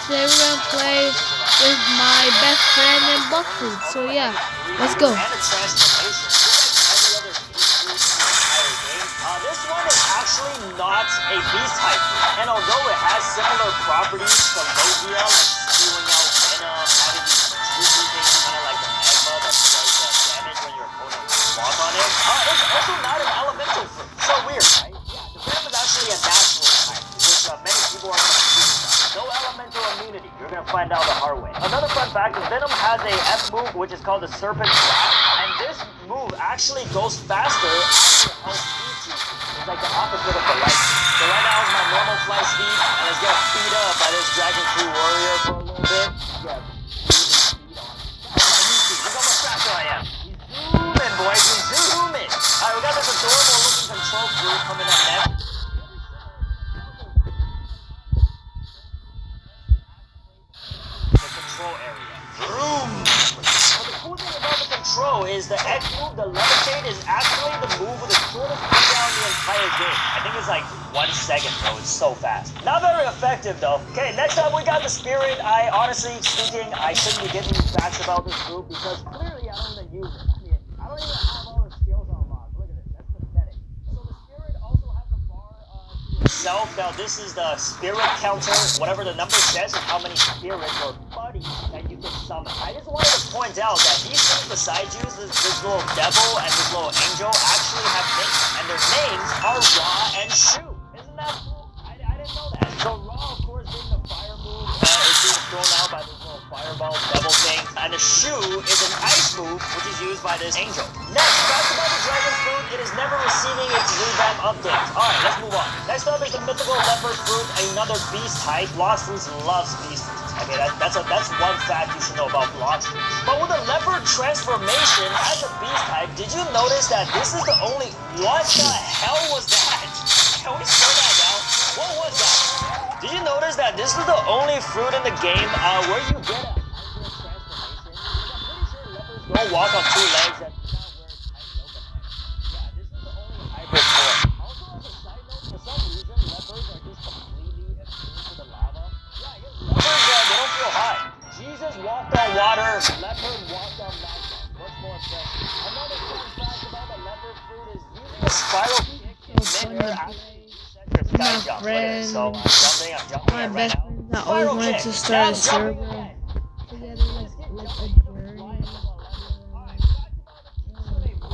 Today we're gonna play with my best friend and Buckfood. So yeah, let's go. This one is actually not a beast type fruit, and although it has similar properties to Logia, like spewing out venom, having these juicy things, kind of like the magma that does damage when your opponent walk on it, it's also not an elemental fruit. So weird, right? Yeah, the venom is actually a natural type, which many people are confused about. No elemental immunity. You're gonna find out the hard way. Another fun fact is Venom has a F move, which is called the Serpent Blast, and this move actually goes faster after health speed. It's like the opposite of the light. So right now is my normal fly speed, and let's get beat up by this Dragon Fruit Warrior for a little bit. Yeah, speed on. Look how much faster I am. We zoom in, boys. We zoom in. Alright, we got this adorable looking control fruit coming up next. The control area. Vroom! But the cool thing about the control is the X move, the levitate, is actually the move with the shortest cooldown in the entire game. I think it's like 1 second, bro. It's so fast. Not very effective, though. Okay, next up we got the Spirit. Honestly speaking, I shouldn't be giving you facts about this group because clearly I don't even use it. I mean, I don't even have all the skills unlocked. Look at this. That's pathetic. So the Spirit also has a bar to itself. Now, this is the Spirit counter. Whatever the number says is how many spirits or buddies that you can summon. I just wanted to point out that these things beside you, this little devil and this little angel, actually have names. And their names are Ra and Shu. Isn't that cool? I didn't know that. So Ra, of course, being the fire move, is being thrown out by this little fireball devil thing. And the Shu is an ice move, which is used by this angel. Next, back about the Dragon Fruit, it is never receiving its revamp update. Alright, let's move on. Next up is the mythical leopard fruit, another beast type. Blox Fruits loves beast fruits. Okay, that's one fact you should know about Blox Fruits. But with the leopard transformation as a beast type, did you notice that this is the only... What the hell was that? Can we slow that down? What was that? Did you notice that this is the only fruit in the game where you get a hyper transformation? I'm pretty sure leopards don't walk on 2 legs and do not wear tight yoga pants. Yeah, this is the only hybrid form. Also, as a side note, for some reason, leopards are just completely immune to the lava. Yeah, I guess leopards, they don't feel hot. Jesus walked on water, leopard walked on magma. What's more impressive? Another fun fact about the leopard fruit is using a spiral kick in midair actually resets your sky jump. Friend, So I'm jumping, my right best now. friend that always wanted to start a server together, like a journey.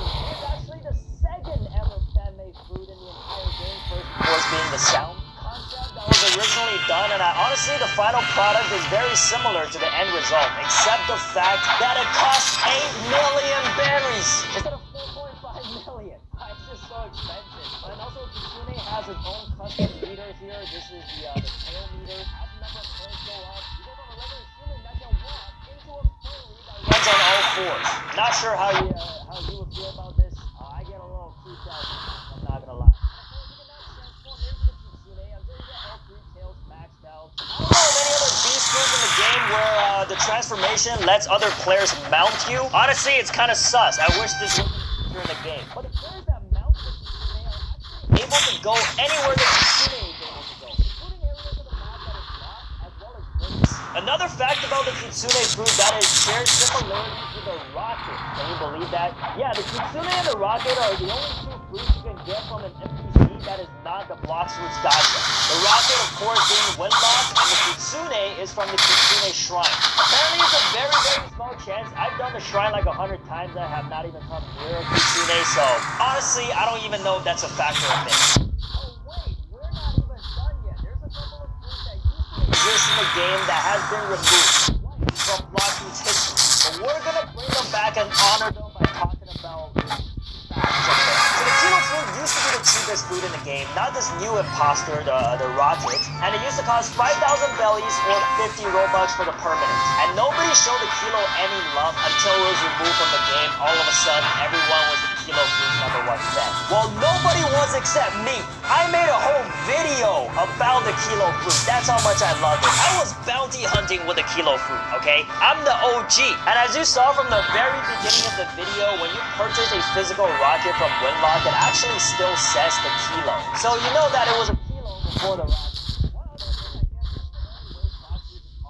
It's actually the second ever fan-made fruit in the entire game. First, of course, being the sound concept that was originally done, and honestly, the final product is very similar to the end result, except the fact that it costs 8 million berries instead of 4.5 million. It's just so expensive. And also, Kitsune has its own custom meter here. This is the tail meter. As the number of points go up, you go from a regular human that can walk into a furry that runs on all 4s. Not sure how you would feel about this. I get a little creeped out. I'm not gonna lie. I don't know of any other beast fruits in the game where the transformation lets other players mount you. Honestly, it's kind of sus. I wish this wasn't a feature in the game. But the players that mount the Kitsune are actually able to go anywhere the Kitsune is able to go, including areas of the map that is locked, as well as rivers. Another fact about the Kitsune fruit that is shared similarities with the rocket. Can you believe that? Yeah, the Kitsune and the rocket are the only 2 fruits you can get from an NPC that is not the Blox Fruits gacha. The rocket, of course, being Windlock, and the Kitsune is from the Kitsune Shrine. Apparently, it's a very, very small chance. I've done the shrine like 100 times. I have not even come near a Kitsune, so honestly, I don't even know if that's a factor of things. Oh wait, we're not even done yet. There's a couple of fruits that used to exist in the game that has been removed from Blox Fruits history. But we're gonna bring them back and honor them by talking about so the Kilo Fruit used to be the cheapest fruit in the game, not this new imposter, the Rocket, and it used to cost 5,000 bellies or 50 Robux for the permanent. And nobody showed the Kilo any love until it was removed from the game. All of a sudden, everyone was the Kilo Fruit's #1 fan. Well, nobody was except me. I made a whole video about the Kilo Fruit. That's how much I loved it. I was bounty hunting with the Kilo Fruit, okay? I'm the OG. And as you saw from the very beginning of the video, when you purchase a physical rocket from Windlock, it actually still says the kilo. So you know that it was a kilo before the rocket. One other thing I guess is the only way Blox Fruits is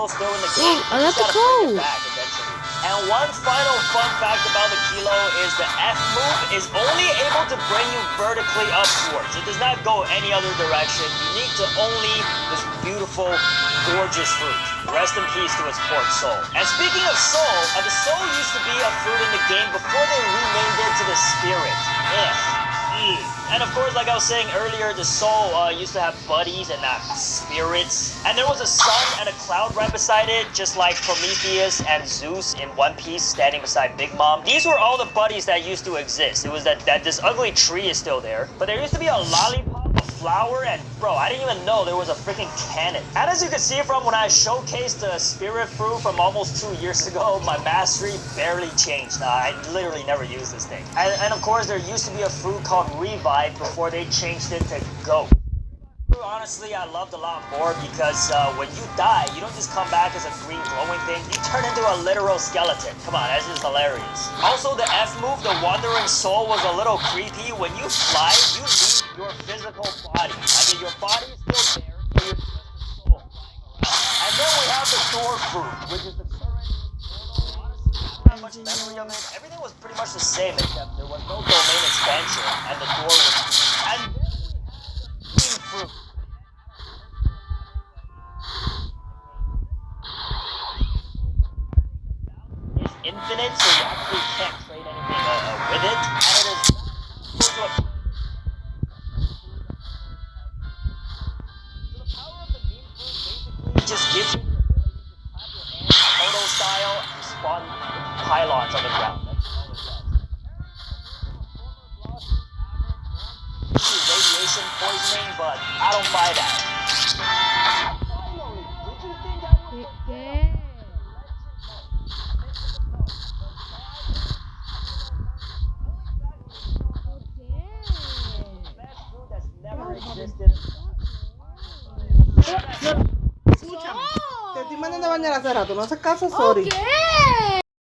kilo still in the game. I You got the gotta bring it code. back eventually. And one final fun fact about the kilo is the F move is only able to bring you vertically upwards. It does not go any other direction. Unique to only this beautiful, gorgeous fruit. Rest in peace to its port soul. And speaking of soul, the soul used to be a fruit in the game before they renamed it to the spirit. And of course, like I was saying earlier, the soul used to have buddies and not spirits. And there was a sun and a cloud right beside it, just like Prometheus and Zeus in One Piece standing beside Big Mom. These were all the buddies that used to exist. It was that this ugly tree is still there, but there used to be a lollipop, a flower, and bro, I didn't even know there was a freaking cannon. And as you can see from when I showcased the spirit fruit from almost 2 years ago, my mastery barely changed. I literally never used this thing. And of course, there used to be a fruit called Revive before they changed it to Goat. Honestly, I loved a lot more because when you die, you don't just come back as a green glowing thing. You turn into a literal skeleton. Come on, that's just hilarious. Also, the F move, the Wandering Soul, was a little creepy. When you fly, you leave your physical body. Like, your body is still there, but you're just a soul flying around. And then we have the Door Fruit, which is the current. Honestly, not much memory of it. Everything was pretty much the same, except there was no domain expansion, and the door was green. And then we have the Green Fruit. Is infinite, so you actually can't trade anything with it, and it is so the power of the meme fruit basically just gives you the ability to clap your hands photo style and spawn pylons on the ground. That's all it does. Radiation poisoning, but I don't buy that. Finally, did you think that was ¿Qué? Escúchame, te estoy mandando a bañar hace rato, no haces caso, sorry. Okay.